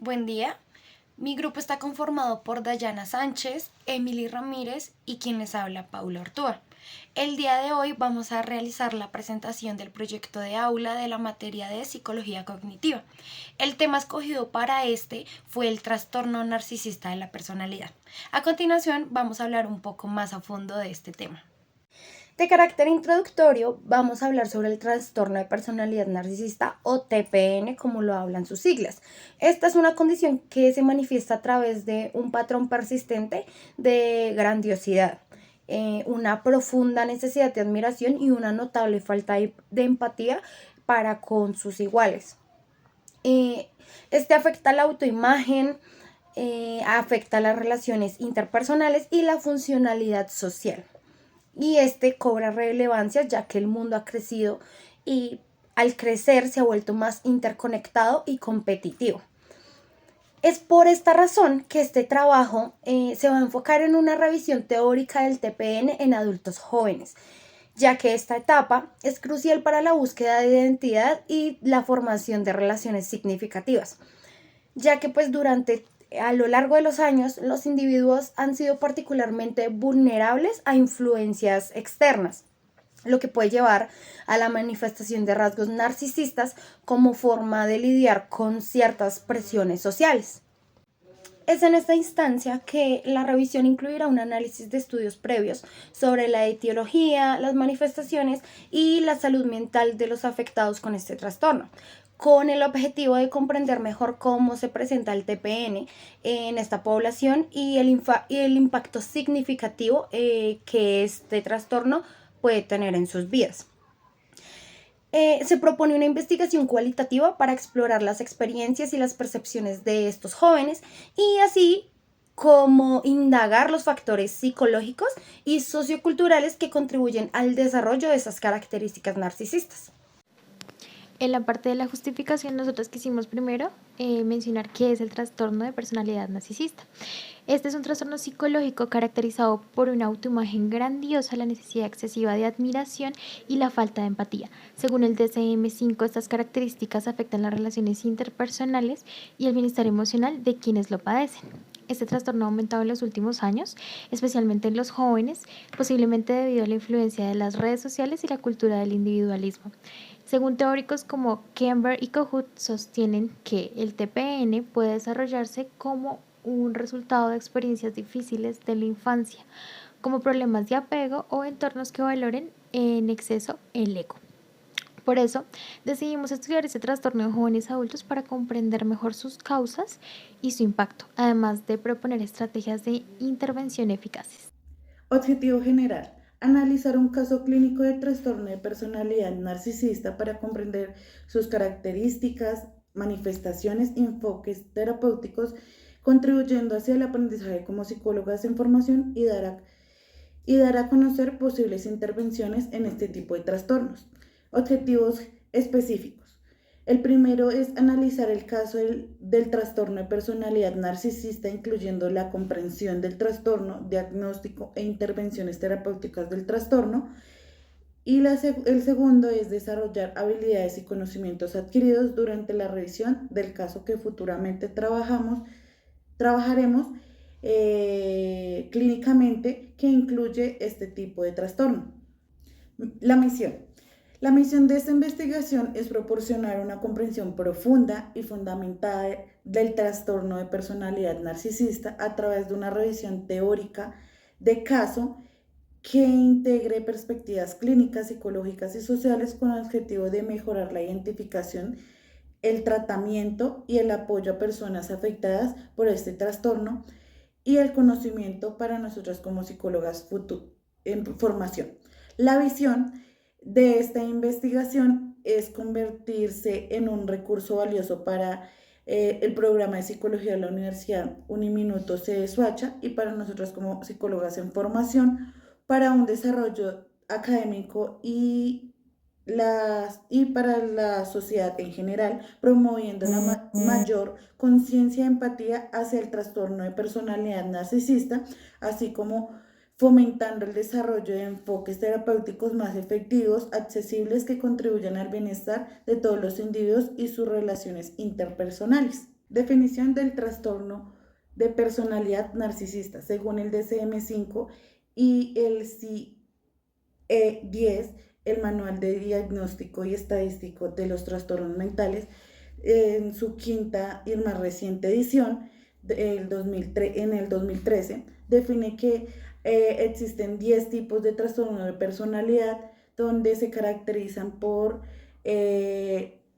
Buen día. Mi grupo está conformado por Dayana Sánchez, Emily Ramírez y quien les habla, Paula Ortúa. El día de hoy vamos a realizar la presentación del proyecto de aula de la materia de psicología cognitiva. El tema escogido para este fue el trastorno narcisista de la personalidad. A continuación vamos a hablar un poco más a fondo de este tema. De carácter introductorio, vamos a hablar sobre el trastorno de personalidad narcisista o TPN, como lo hablan sus siglas. Esta es una condición que se manifiesta a través de un patrón persistente de grandiosidad, una profunda necesidad de admiración y una notable falta de empatía para con sus iguales. Este afecta la autoimagen, afecta las relaciones interpersonales y la funcionalidad social. Y este cobra relevancia ya que el mundo ha crecido y al crecer se ha vuelto más interconectado y competitivo. Es por esta razón que este trabajo se va a enfocar en una revisión teórica del TPN en adultos jóvenes, ya que esta etapa es crucial para la búsqueda de identidad y la formación de relaciones significativas, ya que pues a lo largo de los años los individuos han sido particularmente vulnerables a influencias externas, lo que puede llevar a la manifestación de rasgos narcisistas como forma de lidiar con ciertas presiones sociales. Es en esta instancia que la revisión incluirá un análisis de estudios previos sobre la etiología, las manifestaciones y la salud mental de los afectados con este trastorno, con el objetivo de comprender mejor cómo se presenta el TPN en esta población y el impacto significativo que este trastorno puede tener en sus vidas. Se propone una investigación cualitativa para explorar las experiencias y las percepciones de estos jóvenes y así como indagar los factores psicológicos y socioculturales que contribuyen al desarrollo de esas características narcisistas. En la parte de la justificación, nosotros quisimos primero mencionar qué es el trastorno de personalidad narcisista. Este es un trastorno psicológico caracterizado por una autoimagen grandiosa, la necesidad excesiva de admiración y la falta de empatía. Según el DSM-5, estas características afectan las relaciones interpersonales y el bienestar emocional de quienes lo padecen. Este trastorno ha aumentado en los últimos años, especialmente en los jóvenes, posiblemente debido a la influencia de las redes sociales y la cultura del individualismo. Según teóricos como Kember y Kohut, sostienen que el TPN puede desarrollarse como un resultado de experiencias difíciles de la infancia, como problemas de apego o entornos que valoren en exceso el ego. Por eso, decidimos estudiar este trastorno en jóvenes adultos para comprender mejor sus causas y su impacto, además de proponer estrategias de intervención eficaces. Objetivo general. Analizar un caso clínico de trastorno de personalidad narcisista para comprender sus características, manifestaciones y enfoques terapéuticos, contribuyendo hacia el aprendizaje como psicólogas en formación y dar a conocer posibles intervenciones en este tipo de trastornos. Objetivos específicos. El primero es analizar el caso del trastorno de personalidad narcisista, incluyendo la comprensión del trastorno, diagnóstico e intervenciones terapéuticas del trastorno. Y el segundo es desarrollar habilidades y conocimientos adquiridos durante la revisión del caso que futuramente trabajaremos clínicamente, que incluye este tipo de trastorno. La misión. La misión de esta investigación es proporcionar una comprensión profunda y fundamentada del trastorno de personalidad narcisista a través de una revisión teórica de caso que integre perspectivas clínicas, psicológicas y sociales con el objetivo de mejorar la identificación, el tratamiento y el apoyo a personas afectadas por este trastorno y el conocimiento para nosotros como psicólogas en formación. La visión de esta investigación es convertirse en un recurso valioso para el programa de psicología de la Universidad Uniminuto de Soacha y para nosotros como psicólogas en formación para un desarrollo académico y para la sociedad en general, promoviendo la mayor conciencia y empatía hacia el trastorno de personalidad narcisista, así como fomentando el desarrollo de enfoques terapéuticos más efectivos, accesibles, que contribuyan al bienestar de todos los individuos y sus relaciones interpersonales. Definición del trastorno de personalidad narcisista, según el DSM-5 y el CIE-10, el Manual de Diagnóstico y Estadístico de los Trastornos Mentales, en su quinta y más reciente edición, en el 2013, define que existen 10 tipos de trastorno de personalidad donde se caracterizan por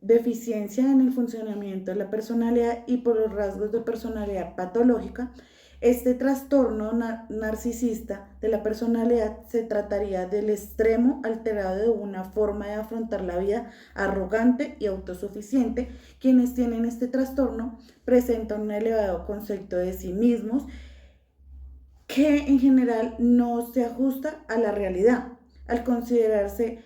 deficiencia en el funcionamiento de la personalidad y por los rasgos de personalidad patológica. Este trastorno narcisista de la personalidad se trataría del extremo alterado de una forma de afrontar la vida arrogante y autosuficiente. Quienes tienen este trastorno presentan un elevado concepto de sí mismos que en general no se ajusta a la realidad. Al considerarse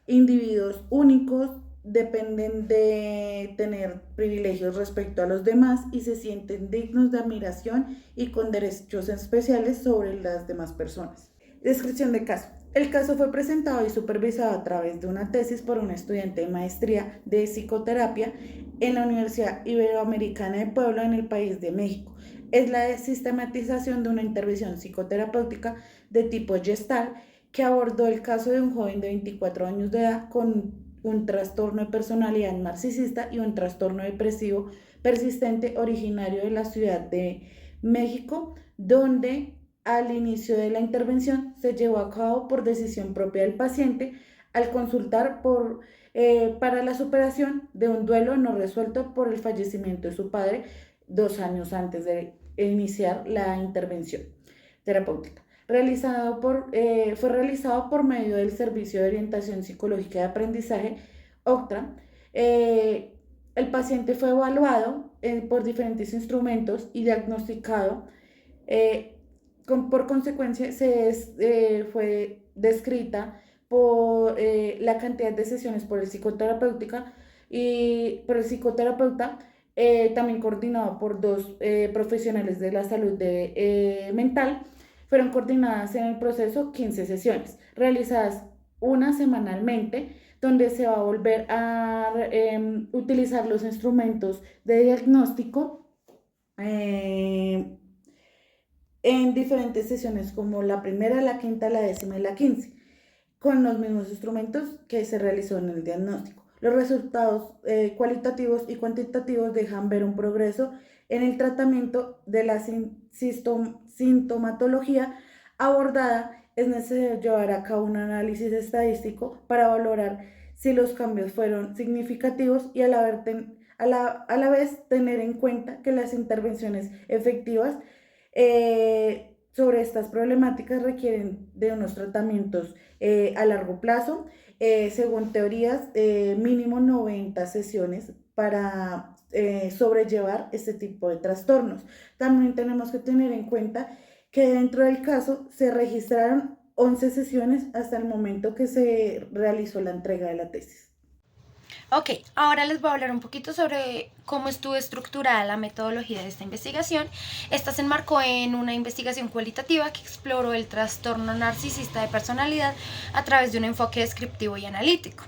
individuos únicos, dependen de tener privilegios respecto a los demás y se sienten dignos de admiración y con derechos especiales sobre las demás personas. Descripción de caso. El caso fue presentado y supervisado a través de una tesis por un estudiante de maestría de psicoterapia en la Universidad Iberoamericana de Puebla, en el país de México. Es la sistematización de una intervención psicoterapéutica de tipo Gestalt que abordó el caso de un joven de 24 años de edad con un trastorno de personalidad narcisista y un trastorno depresivo persistente originario de la Ciudad de México, donde al inicio de la intervención se llevó a cabo por decisión propia del paciente al consultar para la superación de un duelo no resuelto por el fallecimiento de su padre 2 años antes de iniciar la intervención terapéutica. Fue realizado por medio del Servicio de Orientación Psicológica de Aprendizaje, OCTRA. El paciente fue evaluado por diferentes instrumentos y diagnosticado. Por consecuencia, fue descrita por la cantidad de sesiones por el psicoterapeuta, también coordinado por 2 profesionales de la salud mental. Fueron coordinadas en el proceso 15 sesiones, realizadas una semanalmente, donde se va a volver a utilizar los instrumentos de diagnóstico en diferentes sesiones, como la primera, la quinta, la décima y la 15, con los mismos instrumentos que se realizó en el diagnóstico. Los resultados cualitativos y cuantitativos dejan ver un progreso en el tratamiento de la sintomatología abordada. Es necesario llevar a cabo un análisis estadístico para valorar si los cambios fueron significativos y a la vez tener en cuenta que las intervenciones efectivas sobre estas problemáticas requieren de unos tratamientos a largo plazo, según teorías, mínimo 90 sesiones para sobrellevar este tipo de trastornos. También tenemos que tener en cuenta que dentro del caso se registraron 11 sesiones hasta el momento que se realizó la entrega de la tesis. Ok, ahora les voy a hablar un poquito sobre cómo estuvo estructurada la metodología de esta investigación. Esta se enmarcó en una investigación cualitativa que exploró el trastorno narcisista de personalidad a través de un enfoque descriptivo y analítico.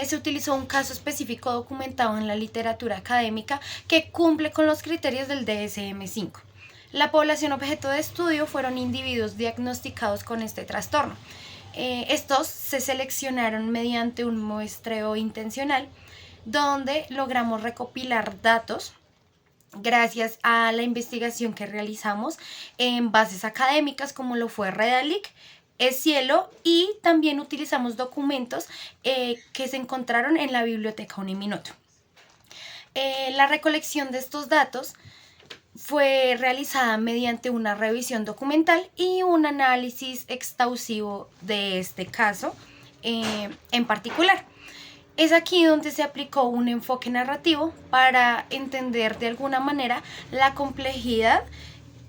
Se utilizó un caso específico documentado en la literatura académica que cumple con los criterios del DSM-5. La población objeto de estudio fueron individuos diagnosticados con este trastorno. Estos se seleccionaron mediante un muestreo intencional donde logramos recopilar datos gracias a la investigación que realizamos en bases académicas como lo fue Redalyc, EScielo, y también utilizamos documentos que se encontraron en la biblioteca Uniminuto. La recolección de estos datos fue realizada mediante una revisión documental y un análisis exhaustivo de este caso en particular. Es aquí donde se aplicó un enfoque narrativo para entender de alguna manera la complejidad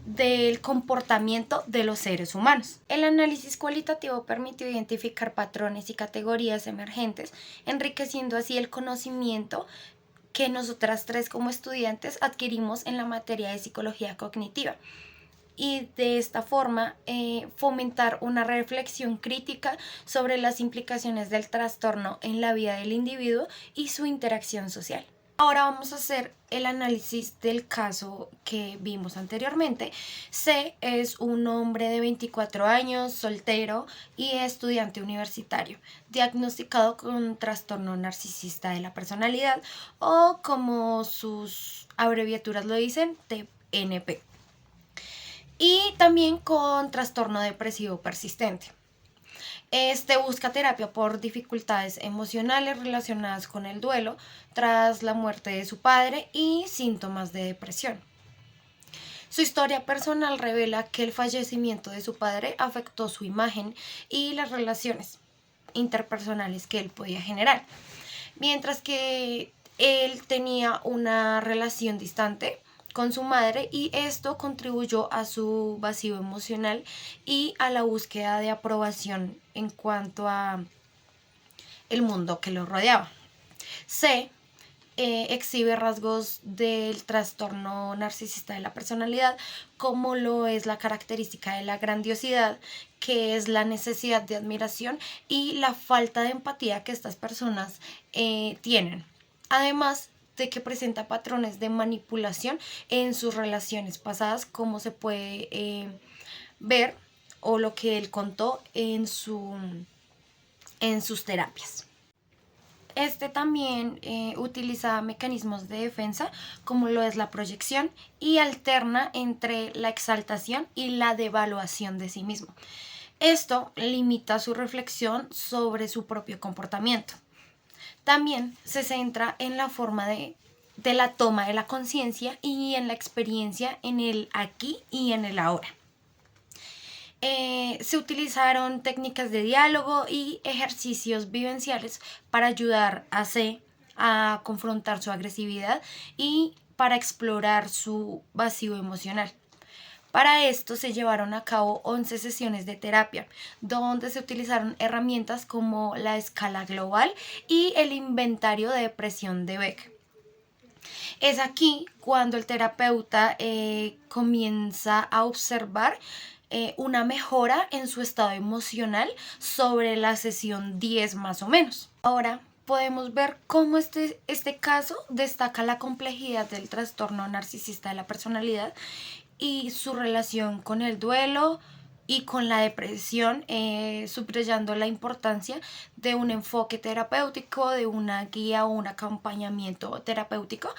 del comportamiento de los seres humanos. El análisis cualitativo permitió identificar patrones y categorías emergentes, enriqueciendo así el conocimiento que nosotras 3 como estudiantes adquirimos en la materia de psicología cognitiva, y de esta forma fomentar una reflexión crítica sobre las implicaciones del trastorno en la vida del individuo y su interacción social. Ahora vamos a hacer el análisis del caso que vimos anteriormente. C es un hombre de 24 años, soltero y estudiante universitario, diagnosticado con trastorno narcisista de la personalidad o, como sus abreviaturas lo dicen, TNP. Y también con trastorno depresivo persistente. Este busca terapia por dificultades emocionales relacionadas con el duelo tras la muerte de su padre y síntomas de depresión. Su historia personal revela que el fallecimiento de su padre afectó su imagen y las relaciones interpersonales que él podía generar, mientras que él tenía una relación distante con su madre y esto contribuyó a su vacío emocional y a la búsqueda de aprobación en cuanto a el mundo que lo rodeaba. C exhibe rasgos del trastorno narcisista de la personalidad, como lo es la característica de la grandiosidad, que es la necesidad de admiración y la falta de empatía que estas personas tienen. Además de que presenta patrones de manipulación en sus relaciones pasadas, como se puede ver o lo que él contó en sus terapias. Este también utiliza mecanismos de defensa como lo es la proyección y alterna entre la exaltación y la devaluación de sí mismo. Esto limita su reflexión sobre su propio comportamiento. También se centra en la forma de la toma de la conciencia y en la experiencia en el aquí y en el ahora. Se utilizaron técnicas de diálogo y ejercicios vivenciales para ayudar a C a confrontar su agresividad y para explorar su vacío emocional. Para esto se llevaron a cabo 11 sesiones de terapia, donde se utilizaron herramientas como la escala global y el inventario de depresión de Beck. Es aquí cuando el terapeuta comienza a observar una mejora en su estado emocional sobre la sesión 10 más o menos. Ahora podemos ver cómo este caso destaca la complejidad del trastorno narcisista de la personalidad y su relación con el duelo y con la depresión, subrayando la importancia de un enfoque terapéutico, de una guía o un acompañamiento terapéutico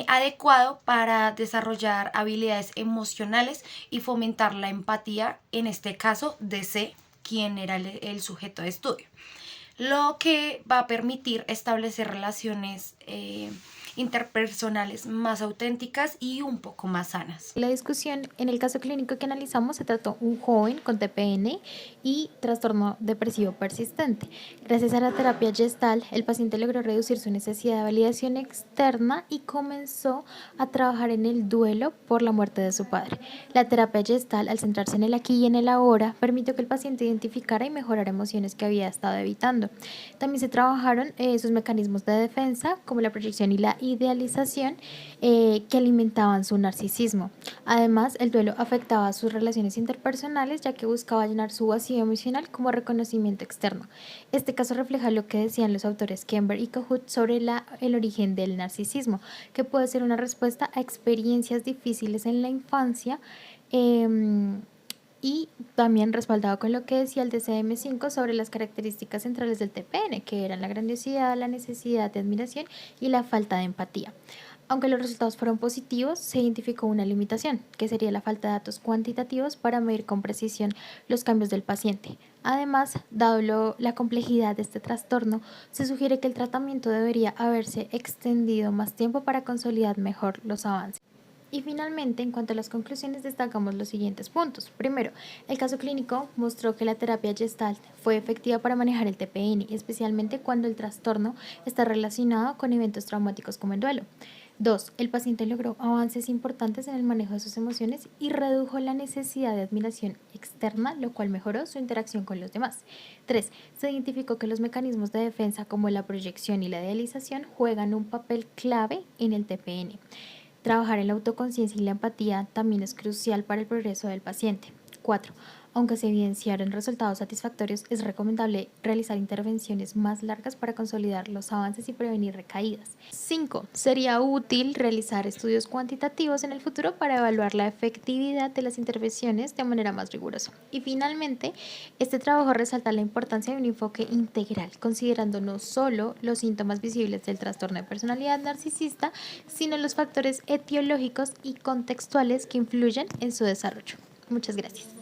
adecuado para desarrollar habilidades emocionales y fomentar la empatía, en este caso de C, quien era el sujeto de estudio, lo que va a permitir establecer relaciones interpersonales más auténticas y un poco más sanas. La discusión en el caso clínico que analizamos se trató un joven con TPN y trastorno depresivo persistente. Gracias a la terapia Gestalt, el paciente logró reducir su necesidad de validación externa y comenzó a trabajar en el duelo por la muerte de su padre. La terapia Gestalt, al centrarse en el aquí y en el ahora, permitió que el paciente identificara y mejorara emociones que había estado evitando. También se trabajaron sus mecanismos de defensa, como la proyección y la idealización, que alimentaban su narcisismo. Además, el duelo afectaba a sus relaciones interpersonales, ya que buscaba llenar su vacío emocional como reconocimiento externo. Este caso refleja lo que decían los autores Kember y Kohut sobre el origen del narcisismo, que puede ser una respuesta a experiencias difíciles en la infancia, y también respaldado con lo que decía el DSM-5 sobre las características centrales del TPN, que eran la grandiosidad, la necesidad de admiración y la falta de empatía. Aunque los resultados fueron positivos, se identificó una limitación, que sería la falta de datos cuantitativos para medir con precisión los cambios del paciente. Además, dado la complejidad de este trastorno, se sugiere que el tratamiento debería haberse extendido más tiempo para consolidar mejor los avances. Y finalmente, en cuanto a las conclusiones, destacamos los siguientes puntos. Primero, el caso clínico mostró que la terapia Gestalt fue efectiva para manejar el TPN, especialmente cuando el trastorno está relacionado con eventos traumáticos como el duelo. 2. El paciente logró avances importantes en el manejo de sus emociones y redujo la necesidad de admiración externa, lo cual mejoró su interacción con los demás. 3. Se identificó que los mecanismos de defensa como la proyección y la idealización juegan un papel clave en el TPN. Trabajar en la autoconciencia y la empatía también es crucial para el progreso del paciente. 4. Aunque se evidenciaron resultados satisfactorios, es recomendable realizar intervenciones más largas para consolidar los avances y prevenir recaídas. 5. Sería útil realizar estudios cuantitativos en el futuro para evaluar la efectividad de las intervenciones de manera más rigurosa. Y finalmente, este trabajo resalta la importancia de un enfoque integral, considerando no solo los síntomas visibles del trastorno de personalidad narcisista, sino los factores etiológicos y contextuales que influyen en su desarrollo. Muchas gracias.